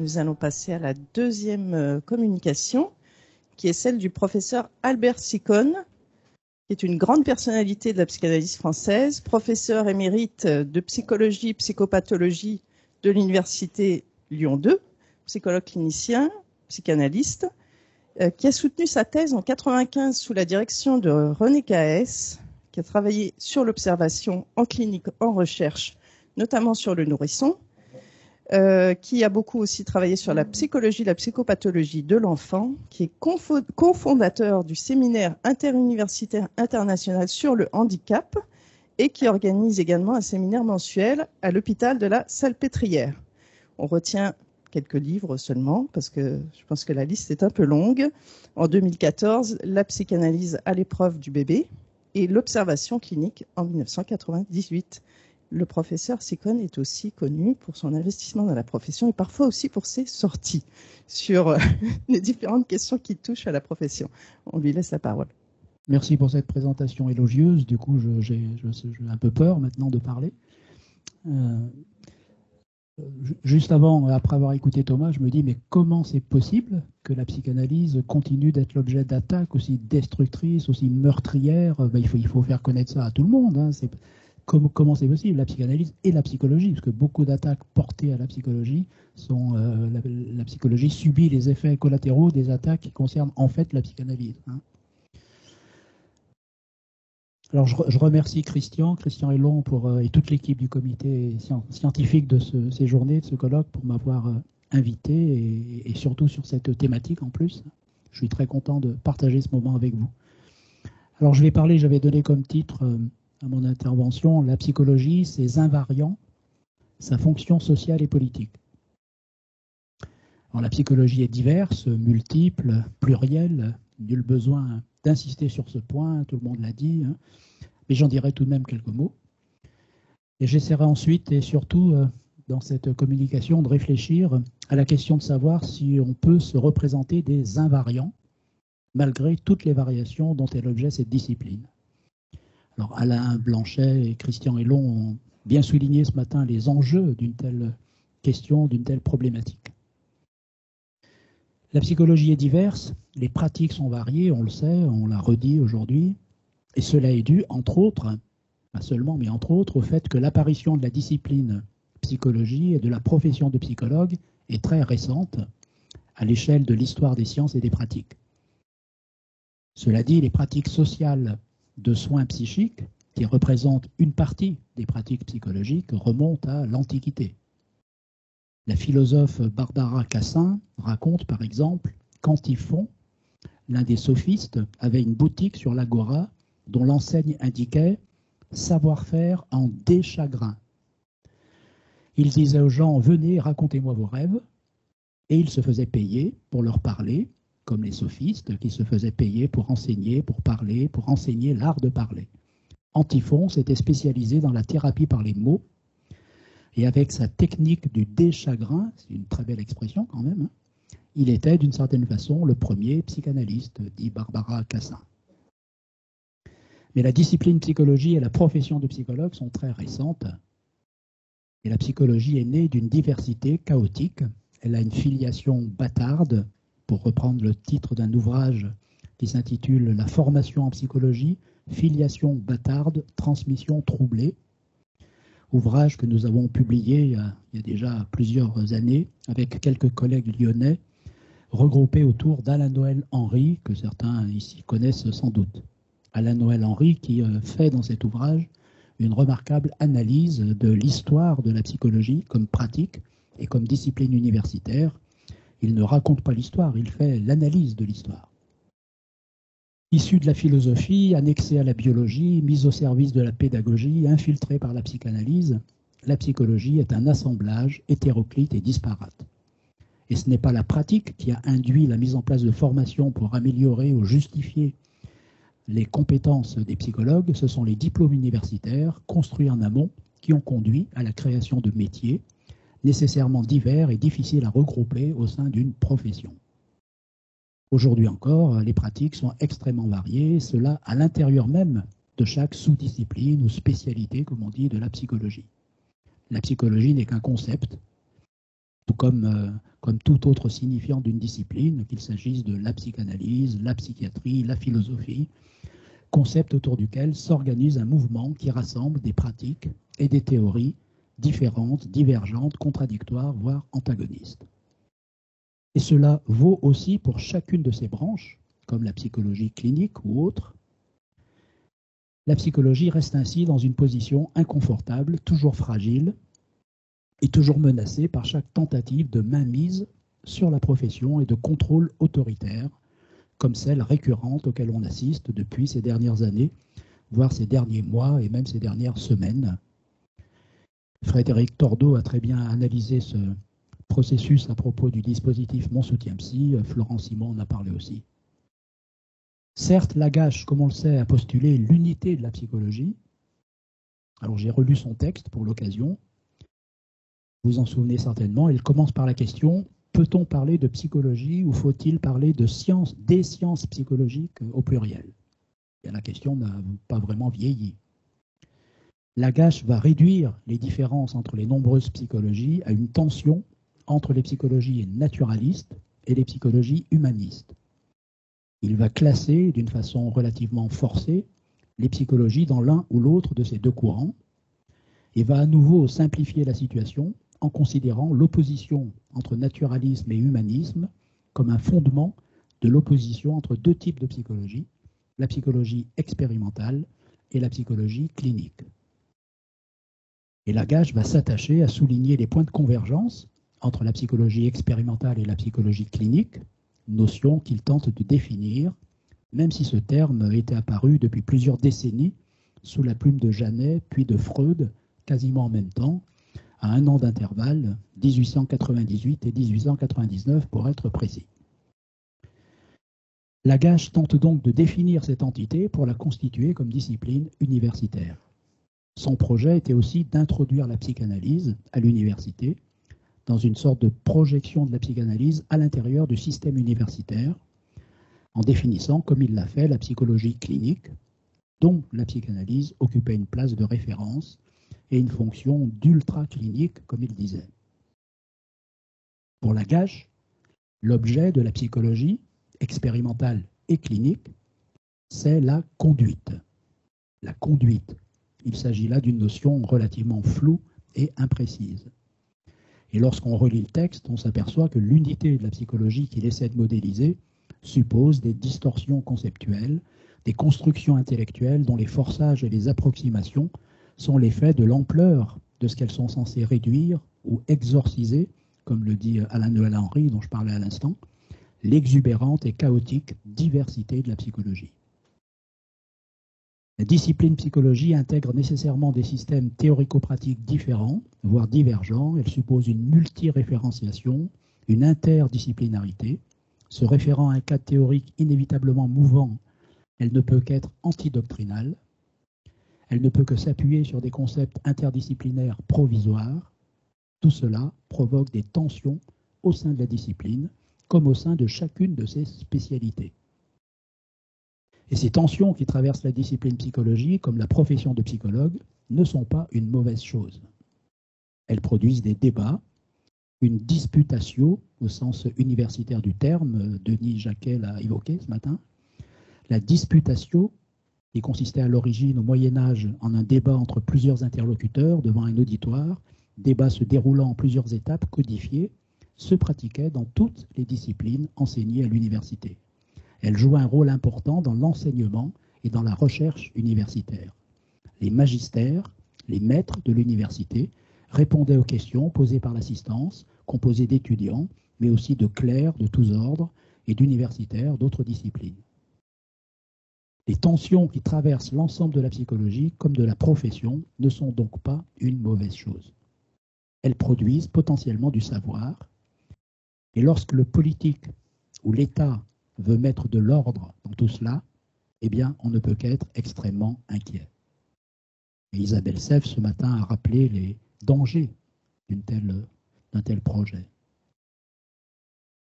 Nous allons passer à la deuxième communication, qui est celle du professeur Albert Sicone, qui est une grande personnalité de la psychanalyse française, professeur émérite de psychologie, psychopathologie de l'université Lyon 2, psychologue clinicien, psychanalyste, qui a soutenu sa thèse en 1995 sous la direction de René Caès, qui a travaillé sur l'observation en clinique, en recherche, notamment sur le nourrisson, qui a beaucoup aussi travaillé sur la psychologie, la psychopathologie de l'enfant, qui est cofondateur du séminaire interuniversitaire international sur le handicap et qui organise également un séminaire mensuel à l'hôpital de la Salpêtrière. On retient quelques livres seulement, parce que je pense que la liste est un peu longue. En 2014, la psychanalyse à l'épreuve du bébé et l'observation clinique en 1998. Le professeur Sicone est aussi connu pour son investissement dans la profession et parfois aussi pour ses sorties sur les différentes questions qui touchent à la profession. On lui laisse la parole. Merci pour cette présentation élogieuse. Du coup, j'ai un peu peur maintenant de parler. Juste avant, après avoir écouté Thomas, je me dis, mais comment c'est possible que la psychanalyse continue d'être l'objet d'attaques aussi destructrices, aussi meurtrières? Il faut faire connaître ça à tout le monde. Hein. Comment c'est possible, la psychanalyse et la psychologie? Parce que beaucoup d'attaques portées à la psychologie sont... la psychologie subit les effets collatéraux des attaques qui concernent en fait la psychanalyse. Hein. Alors je remercie Christian Elon et toute l'équipe du comité scientifique de ces journées, de ce colloque, pour m'avoir invité et surtout sur cette thématique en plus. Je suis très content de partager ce moment avec vous. Alors j'avais donné comme titre à mon intervention, la psychologie, ses invariants, sa fonction sociale et politique. Alors, la psychologie est diverse, multiple, plurielle, nul besoin d'insister sur ce point, tout le monde l'a dit, hein, mais j'en dirai tout de même quelques mots. Et j'essaierai ensuite et surtout dans cette communication de réfléchir à la question de savoir si on peut se représenter des invariants malgré toutes les variations dont est l'objet cette discipline. Alors Alain Blanchet et Christian Elon ont bien souligné ce matin les enjeux d'une telle question, d'une telle problématique. La psychologie est diverse, les pratiques sont variées, on le sait, on l'a redit aujourd'hui, et cela est dû, entre autres, pas seulement, mais entre autres, au fait que l'apparition de la discipline psychologie et de la profession de psychologue est très récente à l'échelle de l'histoire des sciences et des pratiques. Cela dit, les pratiques sociales de soins psychiques, qui représentent une partie des pratiques psychologiques, remontent à l'Antiquité. La philosophe Barbara Cassin raconte par exemple qu'Antiphon, l'un des sophistes, avait une boutique sur l'Agora dont l'enseigne indiquait « savoir-faire en déchagrin ». Il disait aux gens « venez, racontez-moi vos rêves » et il se faisait payer pour leur parler, comme les sophistes qui se faisaient payer pour enseigner, pour parler, pour enseigner l'art de parler. Antiphon s'était spécialisé dans la thérapie par les mots, et avec sa technique du déchagrin, c'est une très belle expression quand même, hein, il était d'une certaine façon le premier psychanalyste, dit Barbara Cassin. Mais la discipline psychologie et la profession de psychologue sont très récentes, et la psychologie est née d'une diversité chaotique. Elle a une filiation bâtarde, pour reprendre le titre d'un ouvrage qui s'intitule « La formation en psychologie, filiation bâtarde, transmission troublée », ouvrage que nous avons publié il y a déjà plusieurs années avec quelques collègues lyonnais, regroupés autour d'Alain Noël Henry, que certains ici connaissent sans doute. Alain Noël Henry qui fait dans cet ouvrage une remarquable analyse de l'histoire de la psychologie comme pratique et comme discipline universitaire. Il ne raconte pas l'histoire, il fait l'analyse de l'histoire. Issu de la philosophie, annexé à la biologie, mise au service de la pédagogie, infiltré par la psychanalyse, la psychologie est un assemblage hétéroclite et disparate. Et ce n'est pas la pratique qui a induit la mise en place de formations pour améliorer ou justifier les compétences des psychologues, ce sont les diplômes universitaires construits en amont qui ont conduit à la création de métiers nécessairement divers et difficiles à regrouper au sein d'une profession. Aujourd'hui encore, les pratiques sont extrêmement variées, cela à l'intérieur même de chaque sous-discipline ou spécialité, comme on dit, de la psychologie. La psychologie n'est qu'un concept tout comme tout autre signifiant d'une discipline, qu'il s'agisse de la psychanalyse, la psychiatrie, la philosophie, concept autour duquel s'organise un mouvement qui rassemble des pratiques et des théories différentes, divergentes, contradictoires, voire antagonistes. Et cela vaut aussi pour chacune de ces branches, comme la psychologie clinique ou autre. La psychologie reste ainsi dans une position inconfortable, toujours fragile et toujours menacée par chaque tentative de mainmise sur la profession et de contrôle autoritaire, comme celle récurrente auquel on assiste depuis ces dernières années, voire ces derniers mois et même ces dernières semaines. Frédéric Tordeau a très bien analysé ce processus à propos du dispositif Mon Soutien Psy. Florent Simon en a parlé aussi. Certes, Lagache, comme on le sait, a postulé l'unité de la psychologie. Alors j'ai relu son texte pour l'occasion. Vous vous en souvenez certainement. Il commence par la question: peut-on parler de psychologie ou faut-il parler de sciences, des sciences psychologiques au pluriel? Et la question n'a pas vraiment vieilli. Lagache va réduire les différences entre les nombreuses psychologies à une tension entre les psychologies naturalistes et les psychologies humanistes. Il va classer d'une façon relativement forcée les psychologies dans l'un ou l'autre de ces deux courants et va à nouveau simplifier la situation en considérant l'opposition entre naturalisme et humanisme comme un fondement de l'opposition entre deux types de psychologie, la psychologie expérimentale et la psychologie clinique. Et Lagache va s'attacher à souligner les points de convergence entre la psychologie expérimentale et la psychologie clinique, notion qu'il tente de définir, même si ce terme était apparu depuis plusieurs décennies sous la plume de Janet puis de Freud, quasiment en même temps, à 1 an d'intervalle, 1898 et 1899 pour être précis. Lagache tente donc de définir cette entité pour la constituer comme discipline universitaire. Son projet était aussi d'introduire la psychanalyse à l'université dans une sorte de projection de la psychanalyse à l'intérieur du système universitaire, en définissant, comme il l'a fait, la psychologie clinique, dont la psychanalyse occupait une place de référence et une fonction d'ultra-clinique, comme il disait. Pour Lagache, l'objet de la psychologie expérimentale et clinique, c'est la conduite. La conduite. Il s'agit là d'une notion relativement floue et imprécise. Et lorsqu'on relit le texte, on s'aperçoit que l'unité de la psychologie qu'il essaie de modéliser suppose des distorsions conceptuelles, des constructions intellectuelles dont les forçages et les approximations sont l'effet de l'ampleur de ce qu'elles sont censées réduire ou exorciser, comme le dit Alain Noël Henry, dont je parlais à l'instant, l'exubérante et chaotique diversité de la psychologie. La discipline psychologie intègre nécessairement des systèmes théorico-pratiques différents, voire divergents. Elle suppose une multiréférenciation, une interdisciplinarité. Se référant à un cadre théorique inévitablement mouvant, elle ne peut qu'être antidoctrinale. Elle ne peut que s'appuyer sur des concepts interdisciplinaires provisoires. Tout cela provoque des tensions au sein de la discipline, comme au sein de chacune de ses spécialités. Et ces tensions qui traversent la discipline psychologie, comme la profession de psychologue, ne sont pas une mauvaise chose. Elles produisent des débats, une disputatio, au sens universitaire du terme, Denis Jacquet l'a évoqué ce matin. La disputatio, qui consistait à l'origine au Moyen-Âge en un débat entre plusieurs interlocuteurs devant un auditoire, débat se déroulant en plusieurs étapes codifiées, se pratiquait dans toutes les disciplines enseignées à l'université. Elle jouait un rôle important dans l'enseignement et dans la recherche universitaire. Les magistères, les maîtres de l'université, répondaient aux questions posées par l'assistance, composée d'étudiants, mais aussi de clercs de tous ordres et d'universitaires d'autres disciplines. Les tensions qui traversent l'ensemble de la psychologie comme de la profession ne sont donc pas une mauvaise chose. Elles produisent potentiellement du savoir, et lorsque le politique ou l'État veut mettre de l'ordre dans tout cela, eh bien, on ne peut qu'être extrêmement inquiet. Et Isabelle Sèvres, ce matin, a rappelé les dangers d'un tel projet.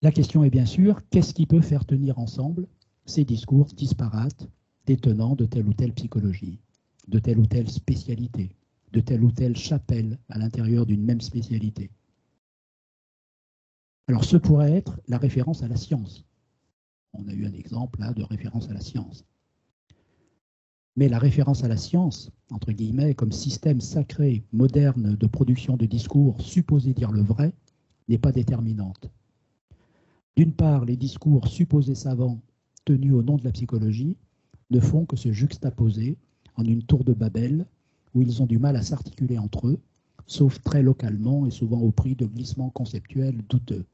La question est bien sûr, qu'est-ce qui peut faire tenir ensemble ces discours disparates des tenants de telle ou telle psychologie, de telle ou telle spécialité, de telle ou telle chapelle à l'intérieur d'une même spécialité? Alors, ce pourrait être la référence à la science. On a eu un exemple là de référence à la science. Mais la référence à la science, entre guillemets, comme système sacré, moderne de production de discours supposé dire le vrai, n'est pas déterminante. D'une part, les discours supposés savants tenus au nom de la psychologie ne font que se juxtaposer en une tour de Babel où ils ont du mal à s'articuler entre eux, sauf très localement et souvent au prix de glissements conceptuels douteux.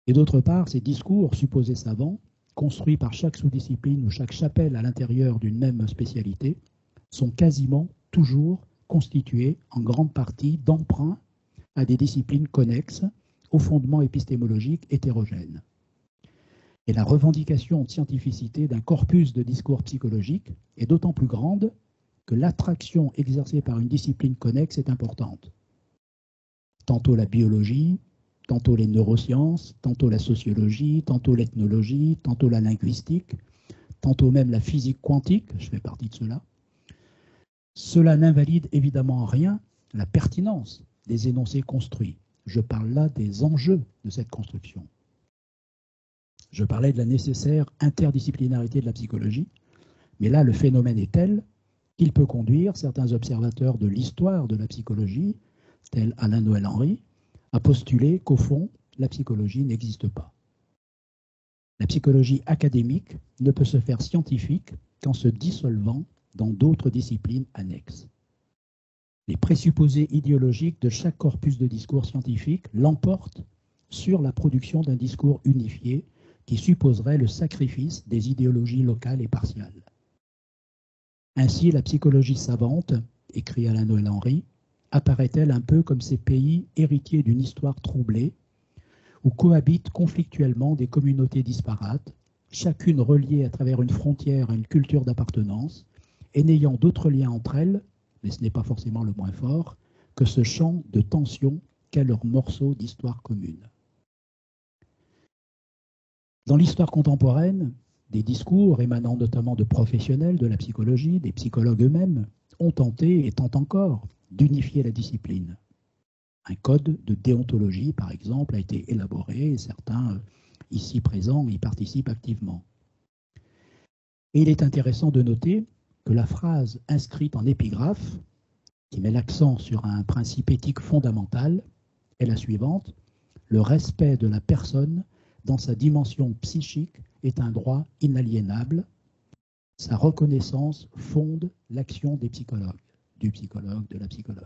Et d'autre part, ces discours supposés savants, construits par chaque sous-discipline ou chaque chapelle à l'intérieur d'une même spécialité, sont quasiment toujours constitués en grande partie d'emprunts à des disciplines connexes aux fondements épistémologiques hétérogènes. Et la revendication de scientificité d'un corpus de discours psychologiques est d'autant plus grande que l'attraction exercée par une discipline connexe est importante. Tantôt la biologie, tantôt les neurosciences, tantôt la sociologie, tantôt l'ethnologie, tantôt la linguistique, tantôt même la physique quantique, je fais partie de cela. Cela n'invalide évidemment en rien la pertinence des énoncés construits. Je parle là des enjeux de cette construction. Je parlais de la nécessaire interdisciplinarité de la psychologie, mais là le phénomène est tel qu'il peut conduire certains observateurs de l'histoire de la psychologie, tels Alain Noël-Henry, à postuler qu'au fond, la psychologie n'existe pas. La psychologie académique ne peut se faire scientifique qu'en se dissolvant dans d'autres disciplines annexes. Les présupposés idéologiques de chaque corpus de discours scientifique l'emportent sur la production d'un discours unifié qui supposerait le sacrifice des idéologies locales et partiales. Ainsi, la psychologie savante, écrit Alain Noël-Henry, apparaît-elle un peu comme ces pays héritiers d'une histoire troublée, où cohabitent conflictuellement des communautés disparates, chacune reliée à travers une frontière à une culture d'appartenance, et n'ayant d'autres liens entre elles, mais ce n'est pas forcément le moins fort, que ce champ de tension qu'est leur morceau d'histoire commune. Dans l'histoire contemporaine, des discours émanant notamment de professionnels de la psychologie, des psychologues eux-mêmes, ont tenté et tentent encore d'unifier la discipline. Un code de déontologie, par exemple, a été élaboré et certains ici présents y participent activement. Et il est intéressant de noter que la phrase inscrite en épigraphe, qui met l'accent sur un principe éthique fondamental, est la suivante: le respect de la personne dans sa dimension psychique est un droit inaliénable. Sa reconnaissance fonde l'action des psychologues, du psychologue, de la psychologue.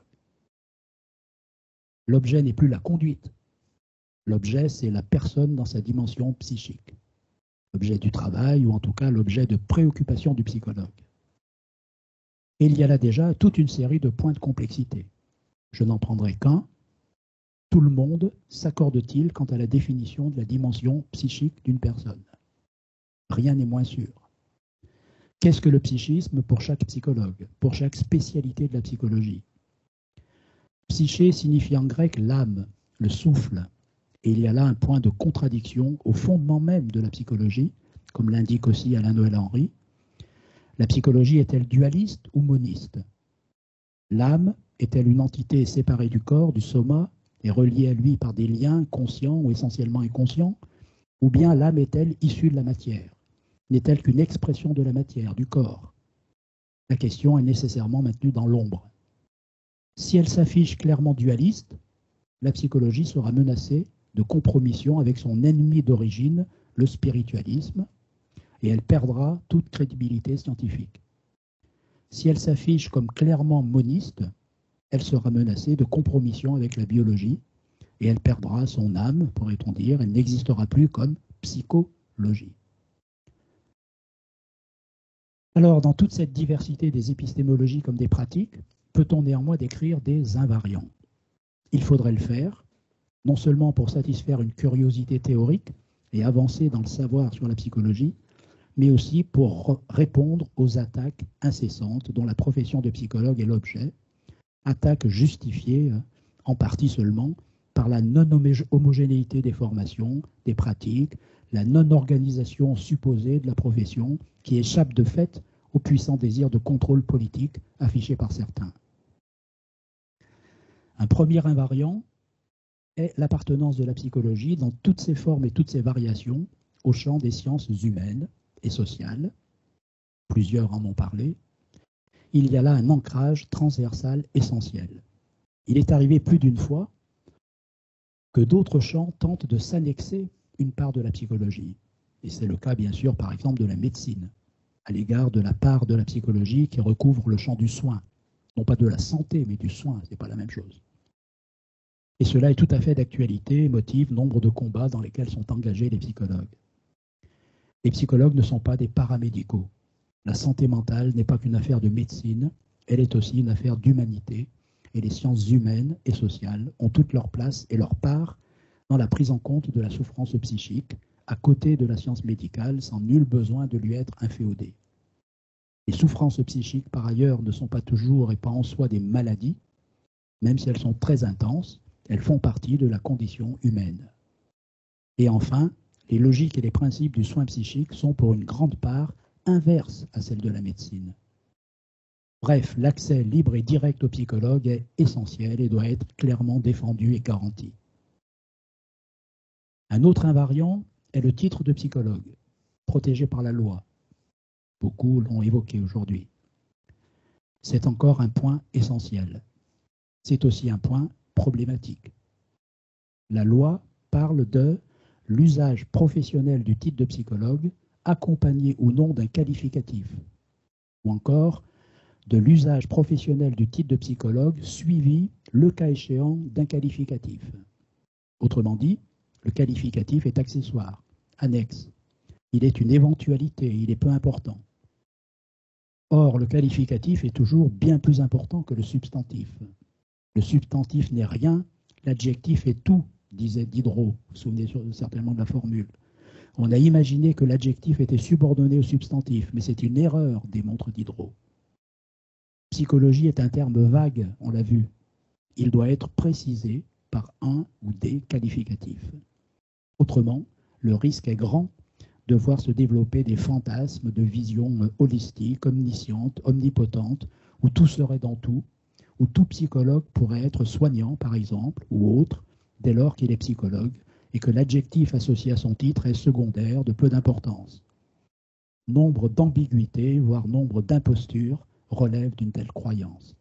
L'objet n'est plus la conduite. L'objet, c'est la personne dans sa dimension psychique. L'objet du travail, ou en tout cas l'objet de préoccupation du psychologue. Et il y a là déjà toute une série de points de complexité. Je n'en prendrai qu'un. Tout le monde s'accorde-t-il quant à la définition de la dimension psychique d'une personne? Rien n'est moins sûr. Qu'est-ce que le psychisme pour chaque psychologue, pour chaque spécialité de la psychologie? Psyché signifie en grec l'âme, le souffle. Et il y a là un point de contradiction au fondement même de la psychologie, comme l'indique aussi Alain Noël-Henry. La psychologie est-elle dualiste ou moniste? L'âme est-elle une entité séparée du corps, du soma, et reliée à lui par des liens conscients ou essentiellement inconscients? Ou bien l'âme est-elle issue de la matière? N'est-elle qu'une expression de la matière, du corps? La question est nécessairement maintenue dans l'ombre. Si elle s'affiche clairement dualiste, la psychologie sera menacée de compromission avec son ennemi d'origine, le spiritualisme, et elle perdra toute crédibilité scientifique. Si elle s'affiche comme clairement moniste, elle sera menacée de compromission avec la biologie, et elle perdra son âme, pourrait-on dire, elle n'existera plus comme psychologie. Alors, dans toute cette diversité des épistémologies comme des pratiques, peut-on néanmoins décrire des invariants? Il faudrait le faire, non seulement pour satisfaire une curiosité théorique et avancer dans le savoir sur la psychologie, mais aussi pour répondre aux attaques incessantes dont la profession de psychologue est l'objet, attaques justifiées en partie seulement par la non-homogénéité des formations, des pratiques, la non-organisation supposée de la profession qui échappe de fait au puissant désir de contrôle politique affiché par certains. Un premier invariant est l'appartenance de la psychologie dans toutes ses formes et toutes ses variations au champ des sciences humaines et sociales. Plusieurs en ont parlé. Il y a là un ancrage transversal essentiel. Il est arrivé plus d'une fois que d'autres champs tentent de s'annexer une part de la psychologie. Et c'est le cas, bien sûr, par exemple, de la médecine, à l'égard de la part de la psychologie qui recouvre le champ du soin. Non pas de la santé, mais du soin, ce n'est pas la même chose. Et cela est tout à fait d'actualité et motive nombre de combats dans lesquels sont engagés les psychologues. Les psychologues ne sont pas des paramédicaux. La santé mentale n'est pas qu'une affaire de médecine, elle est aussi une affaire d'humanité, et les sciences humaines et sociales ont toute leur place et leur part dans la prise en compte de la souffrance psychique, à côté de la science médicale, sans nul besoin de lui être inféodée. Les souffrances psychiques, par ailleurs, ne sont pas toujours et pas en soi des maladies, même si elles sont très intenses, elles font partie de la condition humaine. Et enfin, les logiques et les principes du soin psychique sont pour une grande part inverses à celles de la médecine. Bref, l'accès libre et direct au psychologue est essentiel et doit être clairement défendu et garanti. Un autre invariant est le titre de psychologue, protégé par la loi. Beaucoup l'ont évoqué aujourd'hui. C'est encore un point essentiel. C'est aussi un point problématique. La loi parle de l'usage professionnel du titre de psychologue, accompagné ou non d'un qualificatif, ou encore de l'usage professionnel du titre de psychologue suivi, le cas échéant, d'un qualificatif. Autrement dit, le qualificatif est accessoire, annexe. Il est une éventualité, il est peu important. Or, le qualificatif est toujours bien plus important que le substantif. Le substantif n'est rien, l'adjectif est tout, disait Diderot. Vous vous souvenez certainement de la formule. On a imaginé que l'adjectif était subordonné au substantif, mais c'est une erreur, démontre Diderot. Psychologie est un terme vague, on l'a vu. Il doit être précisé par un ou des qualificatifs. Autrement, le risque est grand de voir se développer des fantasmes de visions holistiques, omniscientes, omnipotentes, où tout serait dans tout, où tout psychologue pourrait être soignant, par exemple, ou autre, dès lors qu'il est psychologue, et que l'adjectif associé à son titre est secondaire, de peu d'importance. Nombre d'ambiguïtés, voire nombre d'impostures, relèvent d'une telle croyance.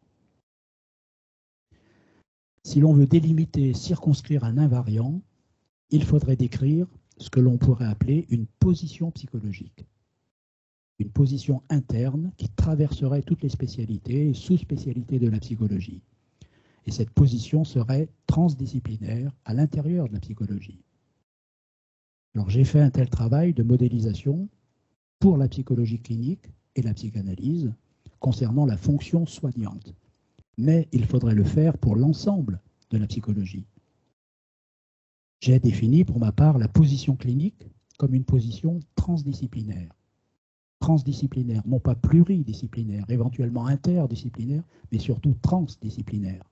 Si l'on veut délimiter et circonscrire un invariant, il faudrait décrire ce que l'on pourrait appeler une position psychologique. Une position interne qui traverserait toutes les spécialités et sous-spécialités de la psychologie. Et cette position serait transdisciplinaire à l'intérieur de la psychologie. Alors j'ai fait un tel travail de modélisation pour la psychologie clinique et la psychanalyse concernant la fonction soignante. Mais il faudrait le faire pour l'ensemble de la psychologie. J'ai défini pour ma part la position clinique comme une position transdisciplinaire. Transdisciplinaire, non pas pluridisciplinaire, éventuellement interdisciplinaire, mais surtout transdisciplinaire.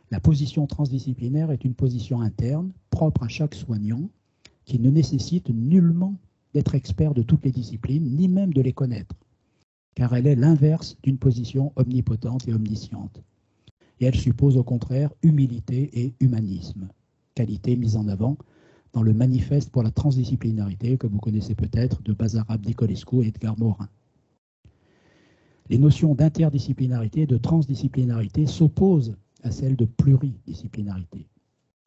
La position transdisciplinaire est une position interne, propre à chaque soignant, qui ne nécessite nullement d'être expert de toutes les disciplines, ni même de les connaître, car elle est l'inverse d'une position omnipotente et omnisciente. Et elle suppose au contraire humilité et humanisme, qualité mise en avant dans le manifeste pour la transdisciplinarité que vous connaissez peut-être de Bazarab Nicolescu et Edgar Morin. Les notions d'interdisciplinarité et de transdisciplinarité s'opposent à celles de pluridisciplinarité.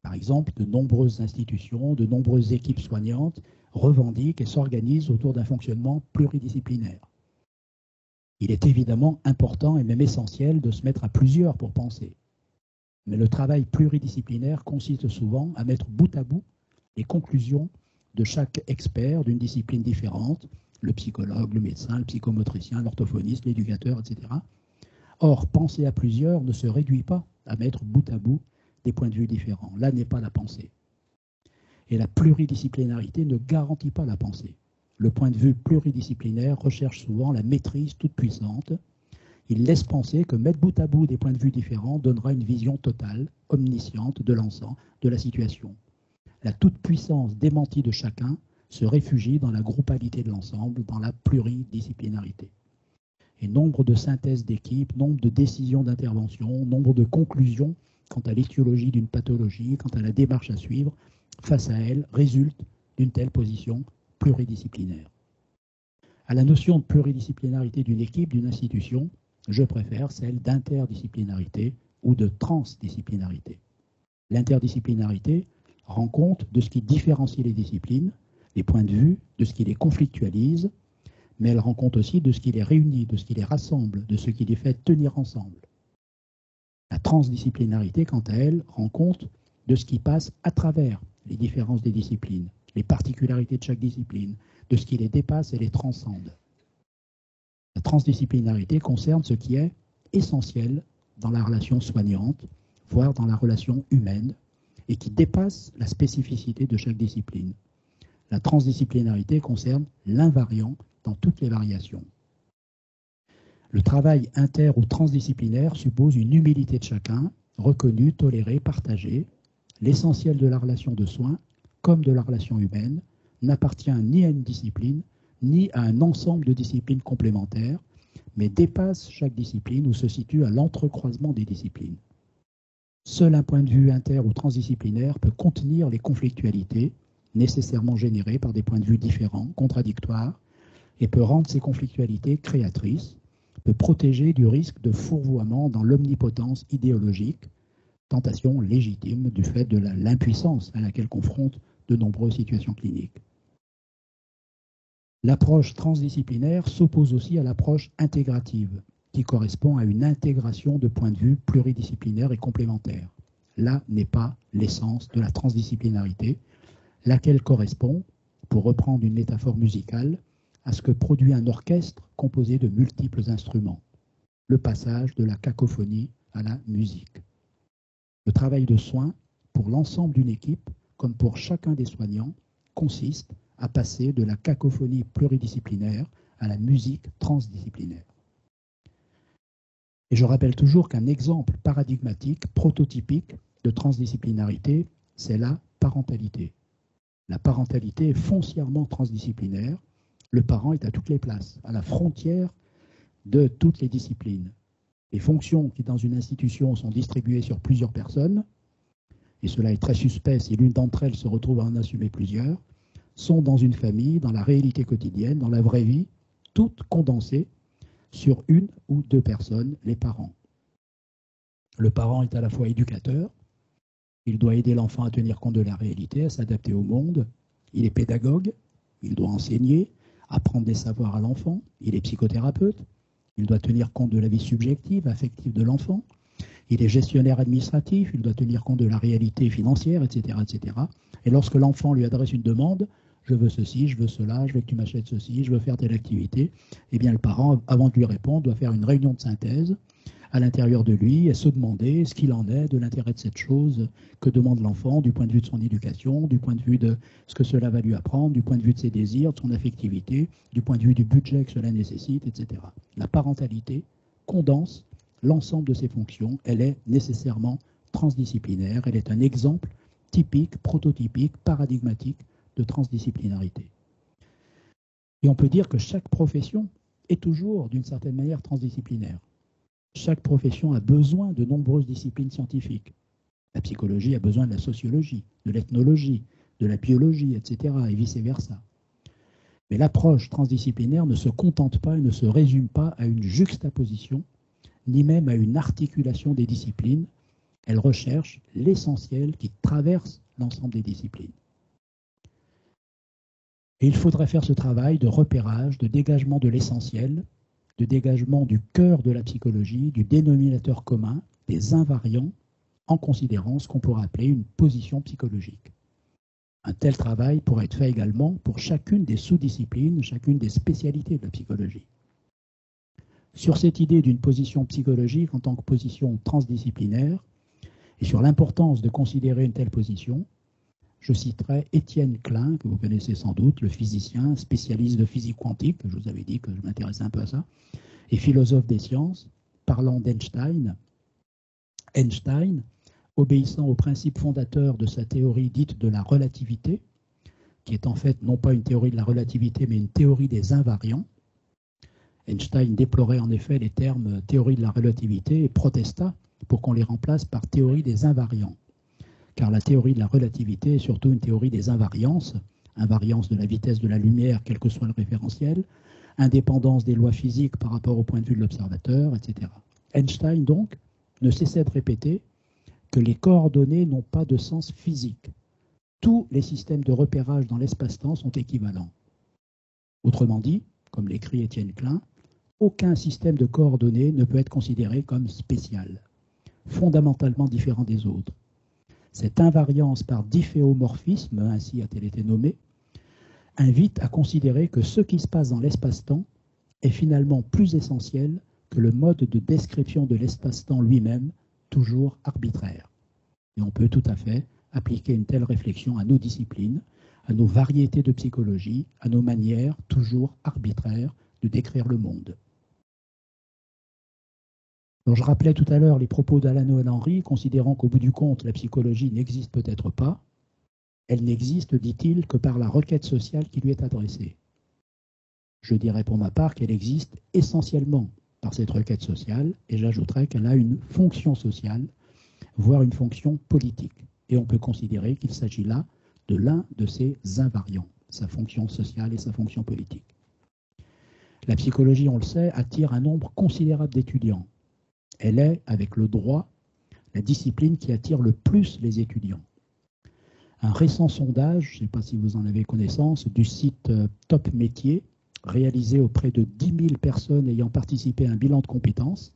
Par exemple, de nombreuses institutions, de nombreuses équipes soignantes revendiquent et s'organisent autour d'un fonctionnement pluridisciplinaire. Il est évidemment important et même essentiel de se mettre à plusieurs pour penser. Mais le travail pluridisciplinaire consiste souvent à mettre bout à bout les conclusions de chaque expert d'une discipline différente, le psychologue, le médecin, le psychomotricien, l'orthophoniste, l'éducateur, etc. Or, penser à plusieurs ne se réduit pas à mettre bout à bout des points de vue différents. Là n'est pas la pensée. Et la pluridisciplinarité ne garantit pas la pensée. Le point de vue pluridisciplinaire recherche souvent la maîtrise toute puissante. Il laisse penser que mettre bout à bout des points de vue différents donnera une vision totale, omnisciente de l'ensemble, de la situation. La toute-puissance démentie de chacun se réfugie dans la groupalité de l'ensemble, dans la pluridisciplinarité. Et nombre de synthèses d'équipe, nombre de décisions d'intervention, nombre de conclusions quant à l'étiologie d'une pathologie, quant à la démarche à suivre, face à elle, résulte d'une telle position pluridisciplinaire. À la notion de pluridisciplinarité d'une équipe, d'une institution, je préfère celle d'interdisciplinarité ou de transdisciplinarité. L'interdisciplinarité rend compte de ce qui différencie les disciplines, les points de vue, de ce qui les conflictualise, mais elle rend compte aussi de ce qui les réunit, de ce qui les rassemble, de ce qui les fait tenir ensemble. La transdisciplinarité, quant à elle, rend compte de ce qui passe à travers les différences des disciplines, les particularités de chaque discipline, de ce qui les dépasse et les transcende. La transdisciplinarité concerne ce qui est essentiel dans la relation soignante, voire dans la relation humaine, et qui dépasse la spécificité de chaque discipline. La transdisciplinarité concerne l'invariant dans toutes les variations. Le travail inter- ou transdisciplinaire suppose une humilité de chacun, reconnue, tolérée, partagée. L'essentiel de la relation de soins, comme de la relation humaine, n'appartient ni à une discipline, ni à un ensemble de disciplines complémentaires, mais dépasse chaque discipline ou se situe à l'entrecroisement des disciplines. Seul un point de vue inter- ou transdisciplinaire peut contenir les conflictualités nécessairement générées par des points de vue différents, contradictoires, et peut rendre ces conflictualités créatrices, peut protéger du risque de fourvoiement dans l'omnipotence idéologique, tentation légitime du fait de l'impuissance à laquelle confrontent de nombreuses situations cliniques. L'approche transdisciplinaire s'oppose aussi à l'approche intégrative, qui correspond à une intégration de points de vue pluridisciplinaires et complémentaires. Là n'est pas l'essence de la transdisciplinarité, laquelle correspond, pour reprendre une métaphore musicale, à ce que produit un orchestre composé de multiples instruments, le passage de la cacophonie à la musique. Le travail de soin, pour l'ensemble d'une équipe, comme pour chacun des soignants, consiste à passer de la cacophonie pluridisciplinaire à la musique transdisciplinaire. Et je rappelle toujours qu'un exemple paradigmatique, prototypique de transdisciplinarité, c'est la parentalité. La parentalité est foncièrement transdisciplinaire. Le parent est à toutes les places, à la frontière de toutes les disciplines. Les fonctions qui, dans une institution, sont distribuées sur plusieurs personnes, et cela est très suspect si l'une d'entre elles se retrouve à en assumer plusieurs, sont dans une famille, dans la réalité quotidienne, dans la vraie vie, toutes condensées sur une ou deux personnes, les parents. Le parent est à la fois éducateur, il doit aider l'enfant à tenir compte de la réalité, à s'adapter au monde, il est pédagogue, il doit enseigner, apprendre des savoirs à l'enfant, il est psychothérapeute, il doit tenir compte de la vie subjective, affective de l'enfant, il est gestionnaire administratif, il doit tenir compte de la réalité financière, etc., etc. Et lorsque l'enfant lui adresse une demande, je veux ceci, je veux cela, je veux que tu m'achètes ceci, je veux faire telle activité, eh bien le parent, avant de lui répondre, doit faire une réunion de synthèse à l'intérieur de lui et se demander ce qu'il en est de l'intérêt de cette chose que demande l'enfant du point de vue de son éducation, du point de vue de ce que cela va lui apprendre, du point de vue de ses désirs, de son affectivité, du point de vue du budget que cela nécessite, etc. La parentalité condense l'ensemble de ces fonctions, elle est nécessairement transdisciplinaire, elle est un exemple typique, prototypique, paradigmatique de transdisciplinarité. Et on peut dire que chaque profession est toujours, d'une certaine manière, transdisciplinaire. Chaque profession a besoin de nombreuses disciplines scientifiques. La psychologie a besoin de la sociologie, de l'ethnologie, de la biologie, etc., et vice-versa. Mais l'approche transdisciplinaire ne se contente pas et ne se résume pas à une juxtaposition, ni même à une articulation des disciplines. Elle recherche l'essentiel qui traverse l'ensemble des disciplines. Et il faudrait faire ce travail de repérage, de dégagement de l'essentiel, de dégagement du cœur de la psychologie, du dénominateur commun, des invariants, en considérant ce qu'on pourrait appeler une position psychologique. Un tel travail pourrait être fait également pour chacune des sous-disciplines, chacune des spécialités de la psychologie. Sur cette idée d'une position psychologique en tant que position transdisciplinaire, et sur l'importance de considérer une telle position, je citerai Étienne Klein, que vous connaissez sans doute, le physicien, spécialiste de physique quantique, je vous avais dit que je m'intéressais un peu à ça, et philosophe des sciences, parlant d'Einstein. Einstein, obéissant au principe fondateur de sa théorie dite de la relativité, qui est en fait non pas une théorie de la relativité, mais une théorie des invariants. Einstein déplorait en effet les termes théorie de la relativité et protesta pour qu'on les remplace par théorie des invariants. Car la théorie de la relativité est surtout une théorie des invariances, invariance de la vitesse de la lumière, quel que soit le référentiel, indépendance des lois physiques par rapport au point de vue de l'observateur, etc. Einstein, donc, ne cessait de répéter que les coordonnées n'ont pas de sens physique. Tous les systèmes de repérage dans l'espace-temps sont équivalents. Autrement dit, comme l'écrit Étienne Klein, aucun système de coordonnées ne peut être considéré comme spécial, fondamentalement différent des autres. Cette invariance par difféomorphisme, ainsi a-t-elle été nommée, invite à considérer que ce qui se passe dans l'espace-temps est finalement plus essentiel que le mode de description de l'espace-temps lui-même, toujours arbitraire. Et on peut tout à fait appliquer une telle réflexion à nos disciplines, à nos variétés de psychologie, à nos manières toujours arbitraires de décrire le monde. Alors, je rappelais tout à l'heure les propos d'Alan Henry, considérant qu'au bout du compte, la psychologie n'existe peut-être pas. Elle n'existe, dit-il, que par la requête sociale qui lui est adressée. Je dirais pour ma part qu'elle existe essentiellement par cette requête sociale, et j'ajouterais qu'elle a une fonction sociale, voire une fonction politique. Et on peut considérer qu'il s'agit là de l'un de ces invariants, sa fonction sociale et sa fonction politique. La psychologie, on le sait, attire un nombre considérable d'étudiants. Elle est, avec le droit, la discipline qui attire le plus les étudiants. Un récent sondage, je ne sais pas si vous en avez connaissance, du site Top Métiers, réalisé auprès de 10 000 personnes ayant participé à un bilan de compétences,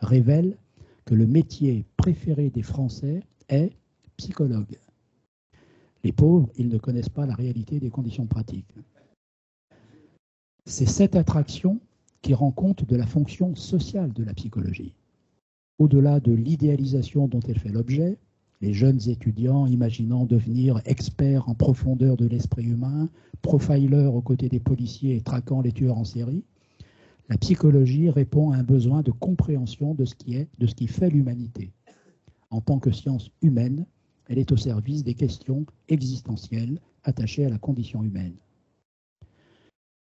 révèle que le métier préféré des Français est psychologue. Les pauvres, ils ne connaissent pas la réalité des conditions pratiques. C'est cette attraction qui rend compte de la fonction sociale de la psychologie. Au-delà de l'idéalisation dont elle fait l'objet, les jeunes étudiants imaginant devenir experts en profondeur de l'esprit humain, profilers aux côtés des policiers et traquant les tueurs en série, la psychologie répond à un besoin de compréhension de ce qui fait l'humanité. En tant que science humaine, elle est au service des questions existentielles attachées à la condition humaine.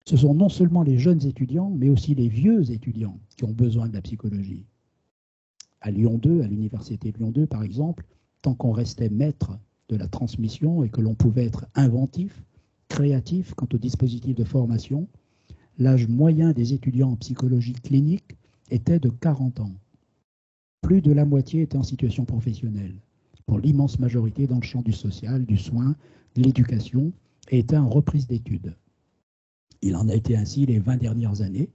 Ce sont non seulement les jeunes étudiants, mais aussi les vieux étudiants qui ont besoin de la psychologie. À Lyon 2, à l'université Lyon 2 par exemple, tant qu'on restait maître de la transmission et que l'on pouvait être inventif, créatif quant au dispositif de formation, l'âge moyen des étudiants en psychologie clinique était de 40 ans. Plus de la moitié était en situation professionnelle, pour l'immense majorité dans le champ du social, du soin, de l'éducation, et était en reprise d'études. Il en a été ainsi les 20 dernières années.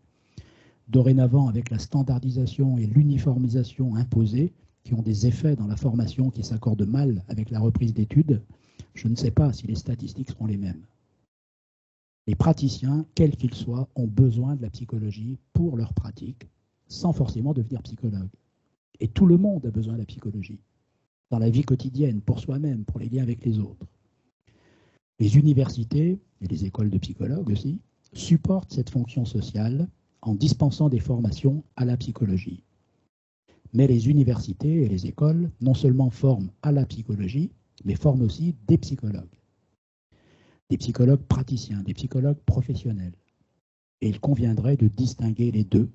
Dorénavant, avec la standardisation et l'uniformisation imposées, qui ont des effets dans la formation qui s'accordent mal avec la reprise d'études, je ne sais pas si les statistiques seront les mêmes. Les praticiens, quels qu'ils soient, ont besoin de la psychologie pour leur pratique, sans forcément devenir psychologue. Et tout le monde a besoin de la psychologie, dans la vie quotidienne, pour soi-même, pour les liens avec les autres. Les universités, et les écoles de psychologues aussi, supportent cette fonction sociale en dispensant des formations à la psychologie. Mais les universités et les écoles non seulement forment à la psychologie, mais forment aussi des psychologues praticiens, des psychologues professionnels. Et il conviendrait de distinguer les deux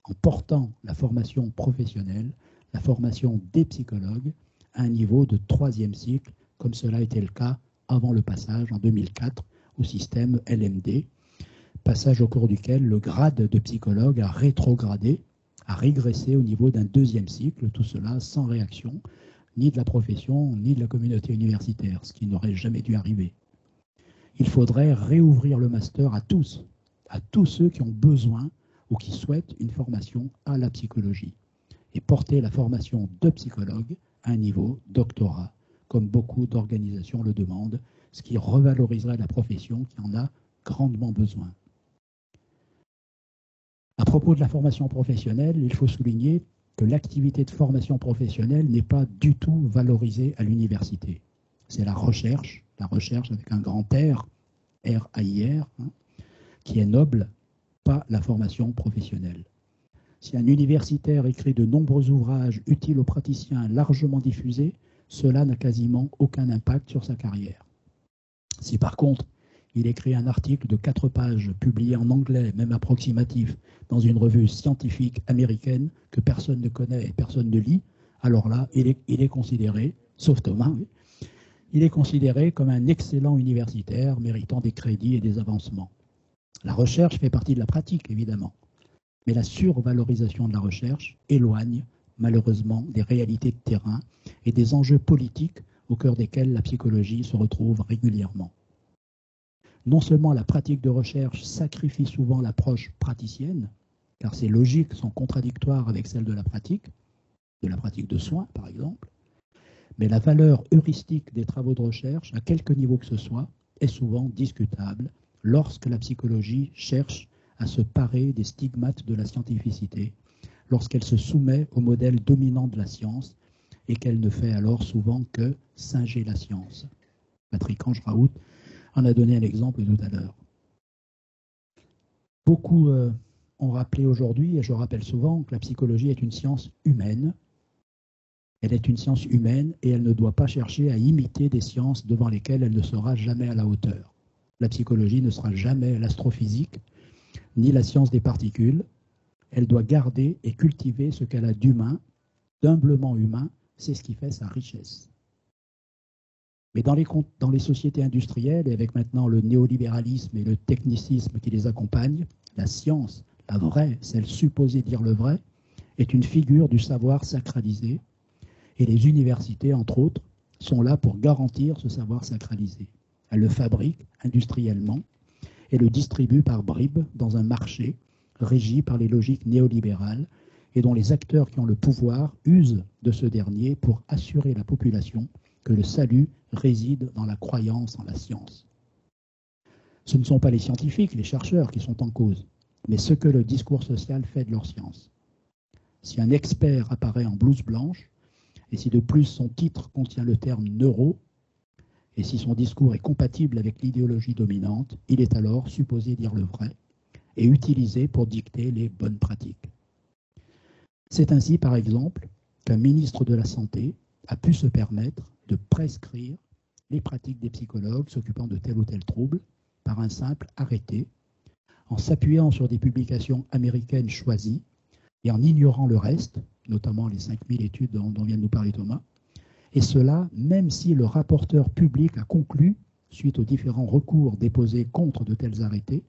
en portant la formation professionnelle, la formation des psychologues, à un niveau de 3e cycle, comme cela était le cas avant le passage en 2004 au système LMD, passage au cours duquel le grade de psychologue a rétrogradé, a régressé au niveau d'un 2e cycle, tout cela sans réaction, ni de la profession, ni de la communauté universitaire, ce qui n'aurait jamais dû arriver. Il faudrait réouvrir le master à tous ceux qui ont besoin ou qui souhaitent une formation à la psychologie, et porter la formation de psychologue à un niveau doctorat, comme beaucoup d'organisations le demandent, ce qui revaloriserait la profession qui en a grandement besoin. À propos de la formation professionnelle, il faut souligner que l'activité de formation professionnelle n'est pas du tout valorisée à l'université. C'est la recherche avec un grand R, R-A-I-R, qui est noble, pas la formation professionnelle. Si un universitaire écrit de nombreux ouvrages utiles aux praticiens largement diffusés, cela n'a quasiment aucun impact sur sa carrière. Si par contre, il écrit un article de 4 pages publié en anglais, même approximatif, dans une revue scientifique américaine que personne ne connaît et personne ne lit, alors là, il est considéré, sauf Thomas, oui, il est considéré comme un excellent universitaire méritant des crédits et des avancements. La recherche fait partie de la pratique, évidemment, mais la survalorisation de la recherche éloigne malheureusement des réalités de terrain et des enjeux politiques au cœur desquels la psychologie se retrouve régulièrement. Non seulement la pratique de recherche sacrifie souvent l'approche praticienne, car ses logiques sont contradictoires avec celles de la pratique de soins par exemple, mais la valeur heuristique des travaux de recherche, à quelque niveau que ce soit, est souvent discutable lorsque la psychologie cherche à se parer des stigmates de la scientificité, lorsqu'elle se soumet au modèle dominant de la science et qu'elle ne fait alors souvent que singer la science. Patrick Ange-Raoult en a donné un exemple tout à l'heure. Beaucoup ont rappelé aujourd'hui, et je rappelle souvent, que la psychologie est une science humaine. Elle est une science humaine et elle ne doit pas chercher à imiter des sciences devant lesquelles elle ne sera jamais à la hauteur. La psychologie ne sera jamais l'astrophysique, ni la science des particules. Elle doit garder et cultiver ce qu'elle a d'humain, d'humblement humain, c'est ce qui fait sa richesse. Mais dans les sociétés industrielles, et avec maintenant le néolibéralisme et le technicisme qui les accompagnent, la science, la vraie, celle supposée dire le vrai, est une figure du savoir sacralisé, et les universités, entre autres, sont là pour garantir ce savoir sacralisé. Elles le fabriquent industriellement et le distribuent par bribes dans un marché régi par les logiques néolibérales et dont les acteurs qui ont le pouvoir usent de ce dernier pour assurer la population que le salut réside dans la croyance en la science. Ce ne sont pas les scientifiques, les chercheurs qui sont en cause, mais ce que le discours social fait de leur science. Si un expert apparaît en blouse blanche, et si de plus son titre contient le terme neuro, et si son discours est compatible avec l'idéologie dominante, il est alors supposé dire le vrai et utilisé pour dicter les bonnes pratiques. C'est ainsi, par exemple, qu'un ministre de la Santé a pu se permettre de prescrire les pratiques des psychologues s'occupant de tel ou tel trouble par un simple arrêté, en s'appuyant sur des publications américaines choisies et en ignorant le reste, notamment les 5000 études dont vient de nous parler Thomas, et cela même si le rapporteur public a conclu, suite aux différents recours déposés contre de tels arrêtés,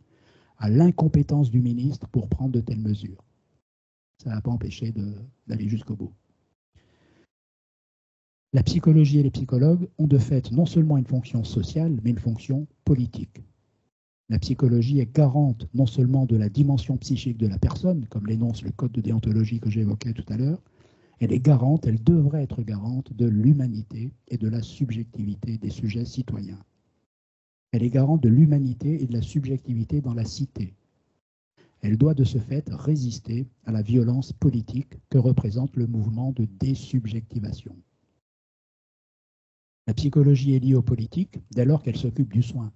à l'incompétence du ministre pour prendre de telles mesures. Ça n'a pas empêché d'aller jusqu'au bout. La psychologie et les psychologues ont de fait non seulement une fonction sociale, mais une fonction politique. La psychologie est garante non seulement de la dimension psychique de la personne, comme l'énonce le code de déontologie que j'évoquais tout à l'heure, elle est garante, elle devrait être garante de l'humanité et de la subjectivité des sujets citoyens. Elle est garante de l'humanité et de la subjectivité dans la cité. Elle doit de ce fait résister à la violence politique que représente le mouvement de désubjectivation. La psychologie est liée aux politiques dès lors qu'elle s'occupe du soin,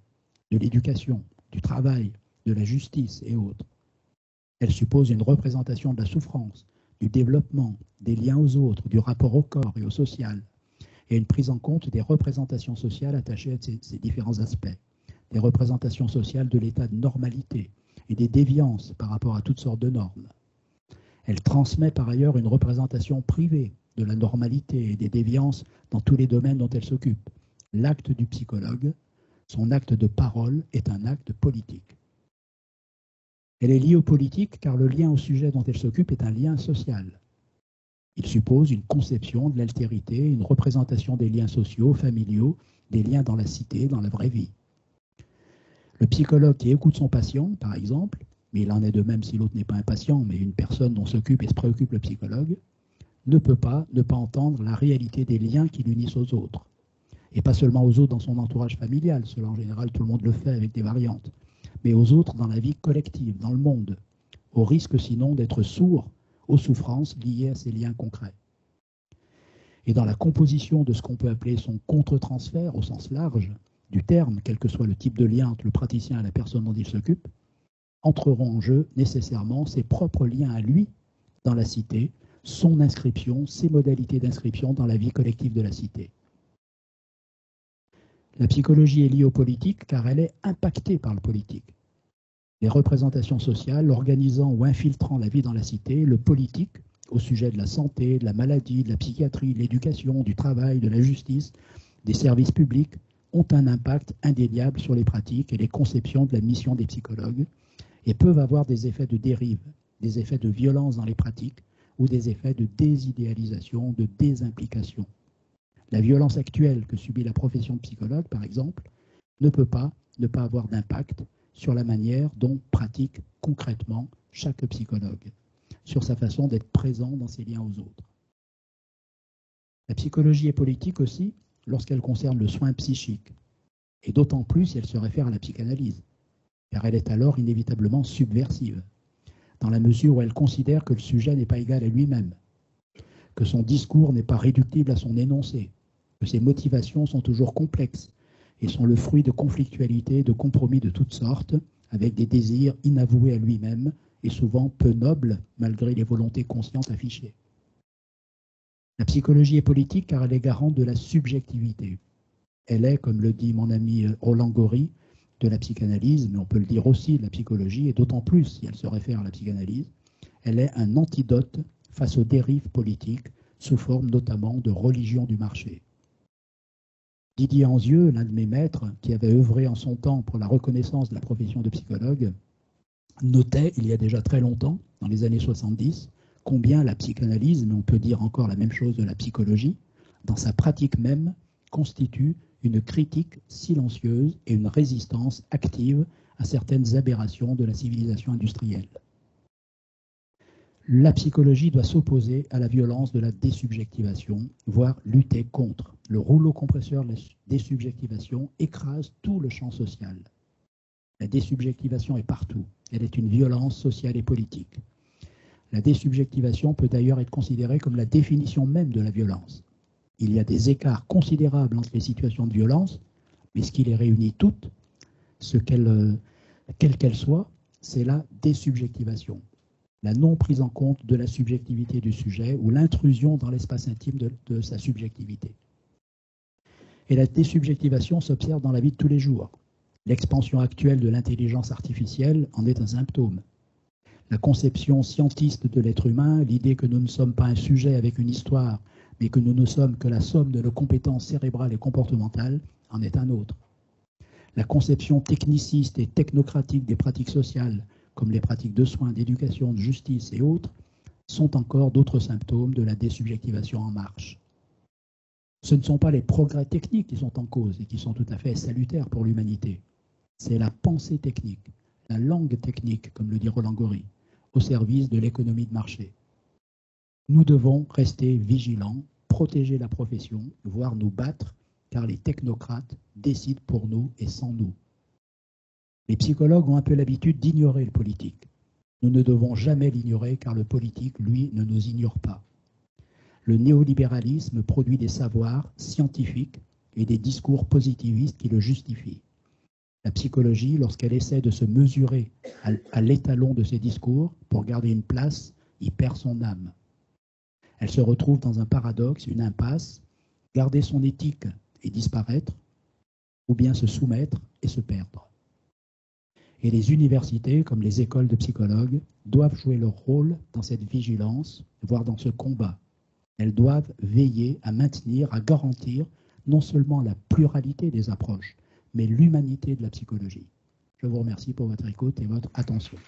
de l'éducation, du travail, de la justice et autres. Elle suppose une représentation de la souffrance, du développement, des liens aux autres, du rapport au corps et au social, et une prise en compte des représentations sociales attachées à ces différents aspects, des représentations sociales de l'état de normalité et des déviances par rapport à toutes sortes de normes. Elle transmet par ailleurs une représentation privée de la normalité et des déviances dans tous les domaines dont elle s'occupe. L'acte du psychologue, son acte de parole, est un acte politique. Elle est liée aux politiques car le lien au sujet dont elle s'occupe est un lien social. Il suppose une conception de l'altérité, une représentation des liens sociaux, familiaux, des liens dans la cité, dans la vraie vie. Le psychologue qui écoute son patient, par exemple, mais il en est de même si l'autre n'est pas un patient, mais une personne dont s'occupe et se préoccupe le psychologue, ne peut pas ne pas entendre la réalité des liens qui l'unissent aux autres. Et pas seulement aux autres dans son entourage familial, cela en général tout le monde le fait avec des variantes, mais aux autres dans la vie collective, dans le monde, au risque sinon d'être sourd aux souffrances liées à ces liens concrets. Et dans la composition de ce qu'on peut appeler son contre-transfert au sens large du terme, quel que soit le type de lien entre le praticien et la personne dont il s'occupe, entreront en jeu nécessairement ses propres liens à lui dans la cité, son inscription, ses modalités d'inscription dans la vie collective de la cité. La psychologie est liée aux politiques car elle est impactée par le politique. Les représentations sociales organisant ou infiltrant la vie dans la cité, le politique, au sujet de la santé, de la maladie, de la psychiatrie, de l'éducation, du travail, de la justice, des services publics, ont un impact indéniable sur les pratiques et les conceptions de la mission des psychologues et peuvent avoir des effets de dérive, des effets de violence dans les pratiques ou des effets de désidéalisation, de désimplication. La violence actuelle que subit la profession de psychologue, par exemple, ne peut pas ne pas avoir d'impact sur la manière dont pratique concrètement chaque psychologue, sur sa façon d'être présent dans ses liens aux autres. La psychologie est politique aussi lorsqu'elle concerne le soin psychique, et d'autant plus si elle se réfère à la psychanalyse, car elle est alors inévitablement subversive, dans la mesure où elle considère que le sujet n'est pas égal à lui-même, que son discours n'est pas réductible à son énoncé, que ses motivations sont toujours complexes et sont le fruit de conflictualités, de compromis de toutes sortes, avec des désirs inavoués à lui-même et souvent peu nobles malgré les volontés conscientes affichées. La psychologie est politique car elle est garante de la subjectivité. Elle est, comme le dit mon ami Roland Gori, de la psychanalyse, mais on peut le dire aussi de la psychologie, et d'autant plus si elle se réfère à la psychanalyse, elle est un antidote face aux dérives politiques, sous forme notamment de religion du marché. Didier Anzieux, l'un de mes maîtres, qui avait œuvré en son temps pour la reconnaissance de la profession de psychologue, notait, il y a déjà très longtemps, dans les années 70, combien la psychanalyse, mais on peut dire encore la même chose de la psychologie, dans sa pratique même, constitue une critique silencieuse et une résistance active à certaines aberrations de la civilisation industrielle. La psychologie doit s'opposer à la violence de la désubjectivation, voire lutter contre. Le rouleau compresseur de la désubjectivation écrase tout le champ social. La désubjectivation est partout. Elle est une violence sociale et politique. La désubjectivation peut d'ailleurs être considérée comme la définition même de la violence. Il y a des écarts considérables entre les situations de violence, mais ce qui les réunit toutes, quelle qu'elle soit, c'est la désubjectivation. La non prise en compte de la subjectivité du sujet ou l'intrusion dans l'espace intime de sa subjectivité. Et la désubjectivation s'observe dans la vie de tous les jours. L'expansion actuelle de l'intelligence artificielle en est un symptôme. La conception scientiste de l'être humain, l'idée que nous ne sommes pas un sujet avec une histoire, mais que nous ne sommes que la somme de nos compétences cérébrales et comportementales, en est un autre. La conception techniciste et technocratique des pratiques sociales, comme les pratiques de soins, d'éducation, de justice et autres, sont encore d'autres symptômes de la désubjectivation en marche. Ce ne sont pas les progrès techniques qui sont en cause et qui sont tout à fait salutaires pour l'humanité. C'est la pensée technique, la langue technique, comme le dit Roland Gori, au service de l'économie de marché. Nous devons rester vigilants, protéger la profession, voire nous battre, car les technocrates décident pour nous et sans nous. Les psychologues ont un peu l'habitude d'ignorer le politique. Nous ne devons jamais l'ignorer, car le politique, lui, ne nous ignore pas. Le néolibéralisme produit des savoirs scientifiques et des discours positivistes qui le justifient. La psychologie, lorsqu'elle essaie de se mesurer à l'étalon de ses discours pour garder une place, y perd son âme. Elle se retrouve dans un paradoxe, une impasse, garder son éthique et disparaître, ou bien se soumettre et se perdre. Et les universités, comme les écoles de psychologues, doivent jouer leur rôle dans cette vigilance, voire dans ce combat. Elles doivent veiller à maintenir, à garantir non seulement la pluralité des approches, mais l'humanité de la psychologie. Je vous remercie pour votre écoute et votre attention.